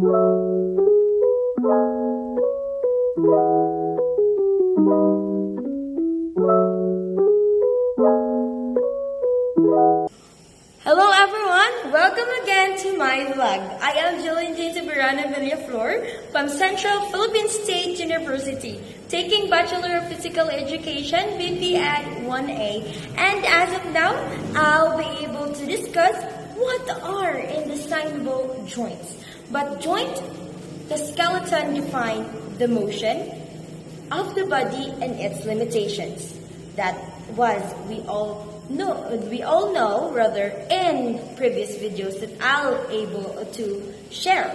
Hello everyone! Welcome again to my vlog. I am Jillian J. Tiburana Villaflor from Central Philippine State University, taking Bachelor of Physical Education, BPEd 1A. And as of now, I'll be able to discuss what are in the synovial joints. But joint, the skeleton defines the motion of the body and its limitations. That was we all know in previous videos that I'll able to share.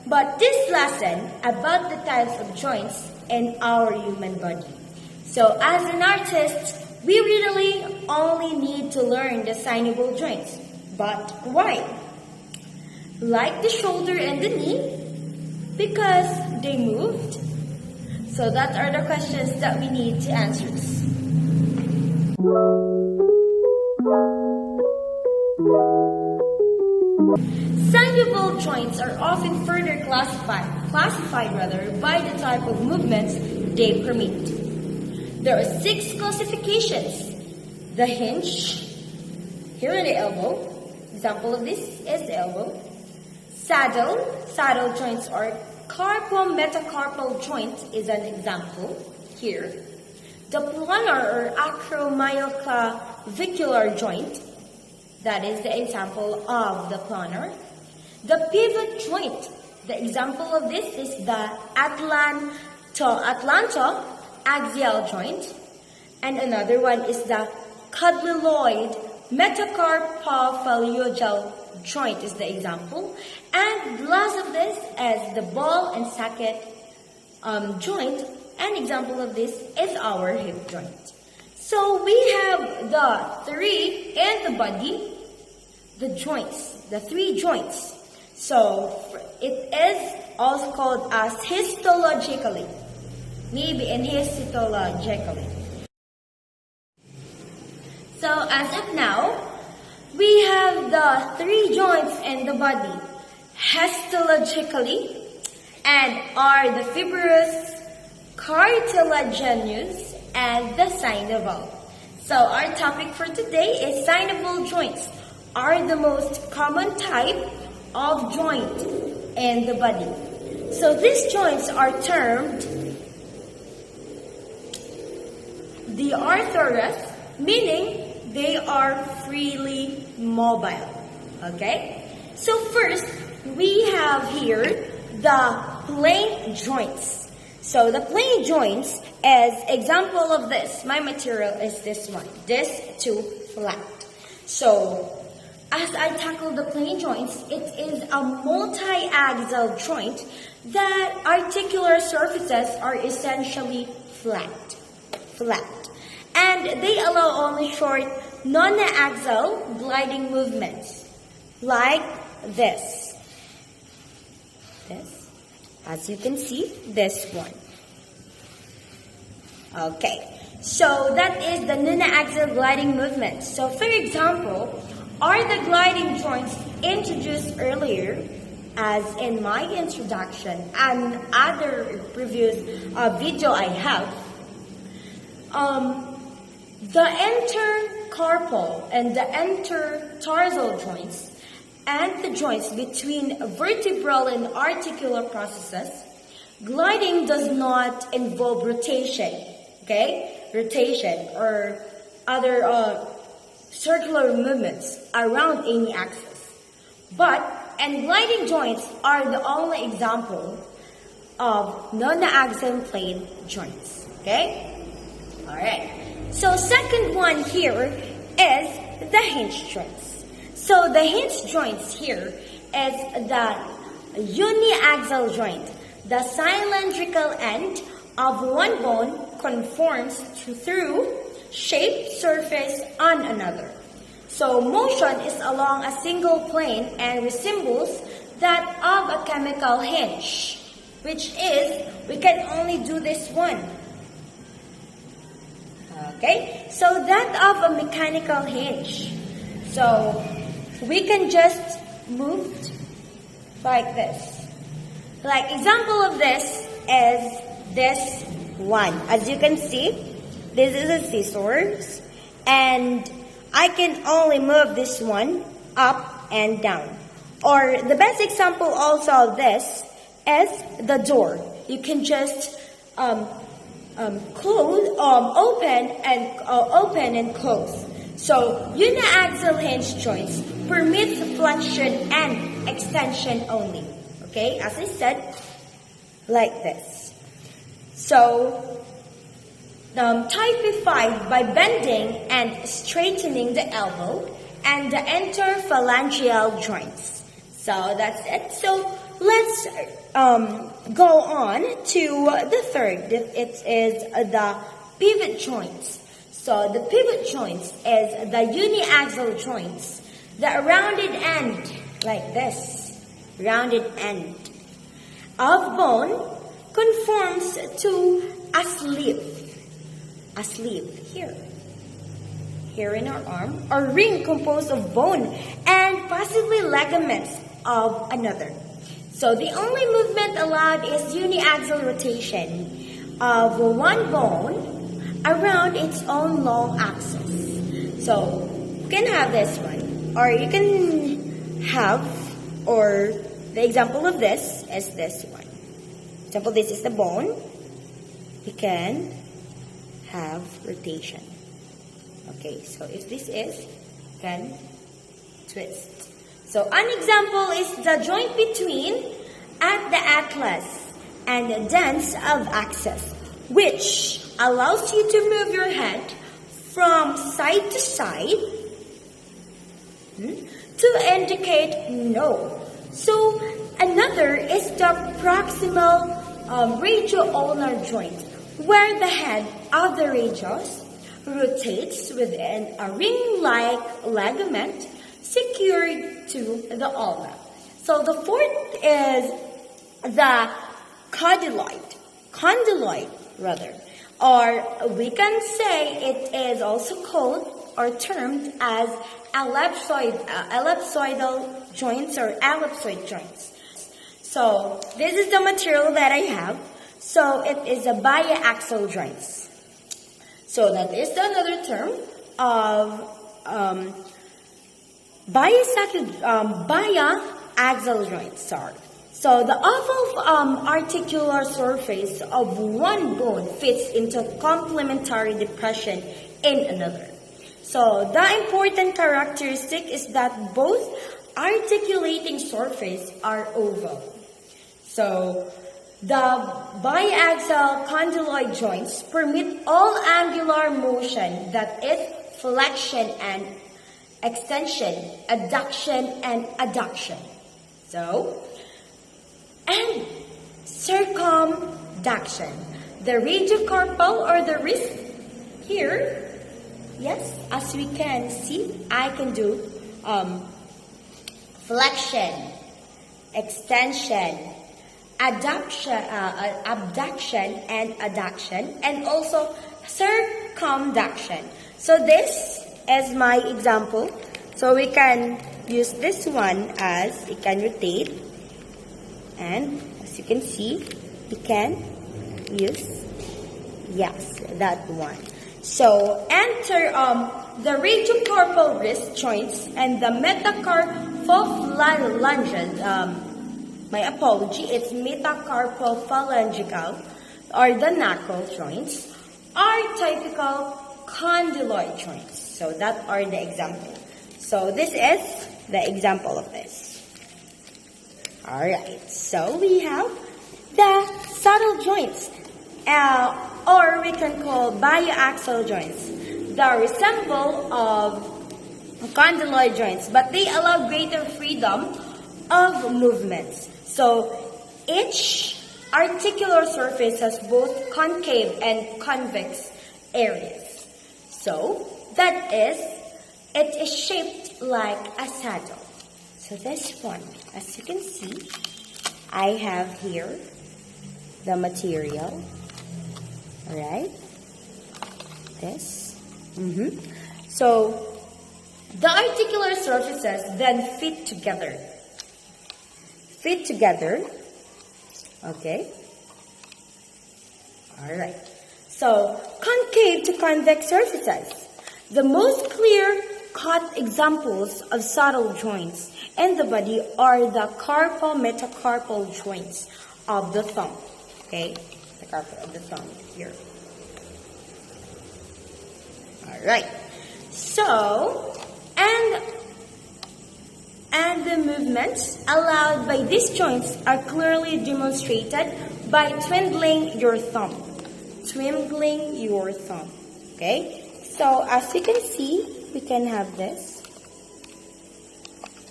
But this lesson about the types of joints in our human body. So as an artist, we really only need to learn the synovial joints. But why? Like the shoulder and the knee, because they moved. So that are the questions that we need to answer. Synovial joints are often further classified by the type of movements they permit. There are 6 classifications. The hinge, here in the elbow, example of this is the elbow. Saddle joints or carpometacarpal joint is an example here. The planar or acromyoclavicular joint, that is the example of the planar. The pivot joint, the example of this is the atlanto-axial joint. And another one is the condyloid metacarpophalangeal joint is the example. And last of this is the ball and socket joint. An example of this is our hip joint. So we have the 3 in the body, the joints, the 3 joints. So it is also called as histologically, maybe in histologically. So as of now, we have the 3 joints in the body, histologically, and are the fibrous, cartilaginous, and the synovial. So our topic for today is synovial joints are the most common type of joint in the body. So these joints are termed the arthros, meaning they are freely mobile. Okay? So first, we have here the plane joints. So the plane joints is example of this. My material is this one. This too flat. So as I tackle the plane joints, it is a multi-axial joint that articular surfaces are essentially flat. And they allow only short non-axial gliding movements like this. As you can see, this one. Okay, so that is the non-axial gliding movement. So for example, are the gliding joints introduced earlier, as in my introduction and other previous video I have, the intercarpal and the intertarsal joints and the joints between vertebral and articular processes, gliding does not involve rotation, okay? Rotation or other circular movements around any axis. And gliding joints are the only example of non-axial plane joints, okay? Alright, so second one here is the hinge joints. So the hinge joints here is the uniaxial joint. The cylindrical end of one bone conforms through shaped surface on another. So motion is along a single plane and resembles that of a chemical hinge, which is, we can only do this one. Okay, so that of a mechanical hinge. So we can just move like this. Like example of this is this one. As you can see, this is a scissors, and I can only move this one up and down. Or the best example also of this is the door. You can just open and close. So uniaxial hinge joints permit flexion and extension only. Okay, as I said, like this. So typified by bending and straightening the elbow and the interphalangeal joints. So that's it. So let's go on to the third. It is the pivot joints. So the pivot joints is the uniaxial joints, the rounded end, like this, rounded end of bone conforms to a sleeve here in our arm, or ring composed of bone and possibly ligaments of another. So the only movement allowed is uniaxial rotation of one bone around its own long axis. So you can have this one, or you can have, or the example of this is this one. Example, this is the bone. You can have rotation. Okay, so if this is, you can twist. So an example is the joint between at the atlas and the dens of axis, which allows you to move your head from side to side to indicate no. So another is the proximal radioulnar joint, where the head of the radius rotates within a ring-like ligament secured to the ulna. So the fourth is the condyloid rather, or we can say it is also called or termed as ellipsoidal joints or ellipsoid joints. So this is the material that I have. So it is a biaxial joints. So that is another term of biaxial joints. Sorry. So the oval articular surface of one bone fits into complementary depression in another. So the important characteristic is that both articulating surfaces are oval. So the biaxial condyloid joints permit all angular motion, that is flexion and extension, adduction and adduction. So, and circumduction. The radiocarpal or the wrist here, yes, as we can see, I can do flexion, extension, abduction and adduction, and also circumduction. So this is my example. So we can use this one as it can rotate, and as you can see, we can use, yes, that one. So enter the radiocarpal wrist joints and the metacarpophalangeal. My apology, it's metacarpophalangeal, or the knuckle joints, are typical condyloid joints. So that are the example. So this is the example of this. Alright, so we have the subtle joints, or we can call biaxial joints. They resemble of condyloid joints, but they allow greater freedom of movements. So each articular surface has both concave and convex areas. So that is, it is shaped like a saddle. So this one, as you can see, I have here the material. Alright, this. So the articular surfaces then fit together. Okay? Alright. So, concave to convex surfaces. The most clear-cut examples of subtle joints in the body are the carpal-metacarpal joints of the thumb. Okay? The carpal of the thumb here. Alright. So, and the movements allowed by these joints are clearly demonstrated by twiddling your thumb. Twiddling your thumb. Okay? So, as you can see, we can have this.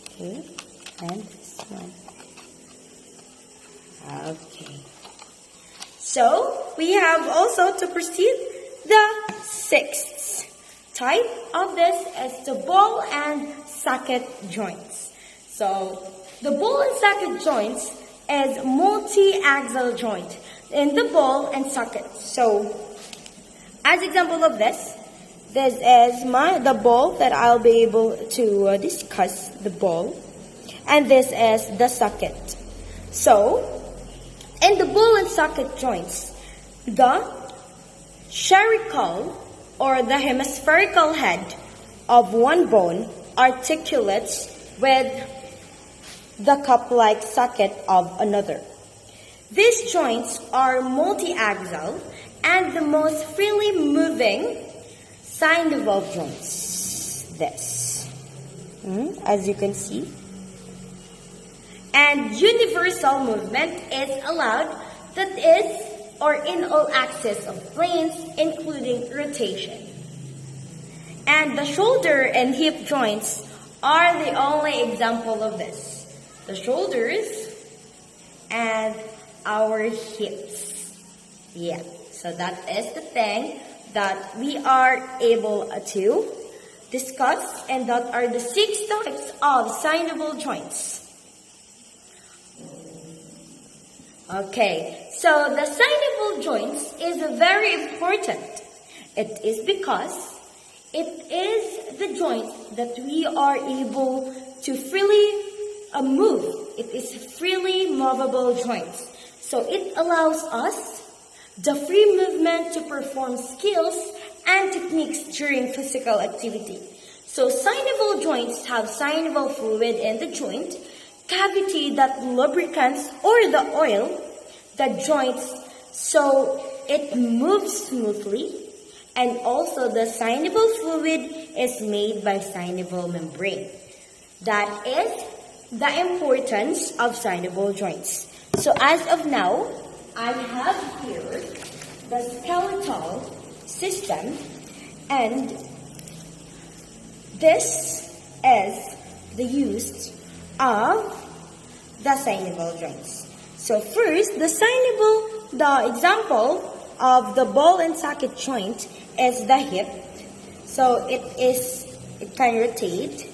Okay? And this one. Okay. So, we have also to proceed the sixth type of this is the ball and socket joints. So, the ball and socket joints is multi-axial joint in the ball and socket. So, as example of this is the ball that I'll be able to discuss the ball, and this is the socket. So, in the ball and socket joints, the spherical or the hemispherical head of one bone articulates with the cup-like socket of another. These joints are multi-axial and the most freely moving synovial joints. This, as you can see. And universal movement is allowed, that is, or in all axes of planes, including rotation. And the shoulder and hip joints are the only example of this. The shoulders and our hips. Yeah, so that is the thing that we are able to discuss, and that are the 6 types of synovial joints. Okay, so the synovial joints is very important. It is because it is the joint that we are able to freely move. It is freely movable joints. So it allows us the free movement to perform skills and techniques during physical activity. So synovial joints have synovial fluid in the joint cavity that lubricants or the oil the joints so it moves smoothly. And also the synovial fluid is made by synovial membrane. That is the importance of synovial joints. So as of now, I have here the skeletal system, and this is the use of the synovial joints. So first, the example of the ball and socket joint is the hip. So it can rotate.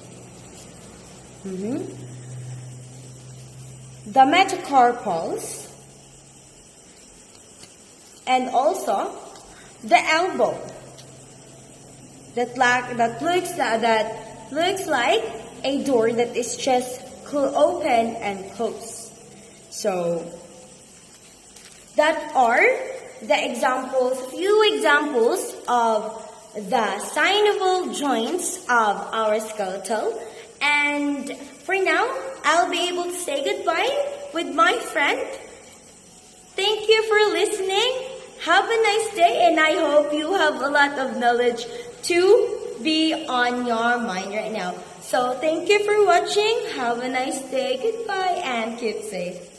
The metacarpals, and also the elbow that looks like a door that is just open and close. So that are the examples, few examples of the synovial joints of our skeletal. And for now, I'll be able to say goodbye with my friend. Thank you for listening. Have a nice day, and I hope you have a lot of knowledge to be on your mind right now. So thank you for watching. Have a nice day. Goodbye and keep safe.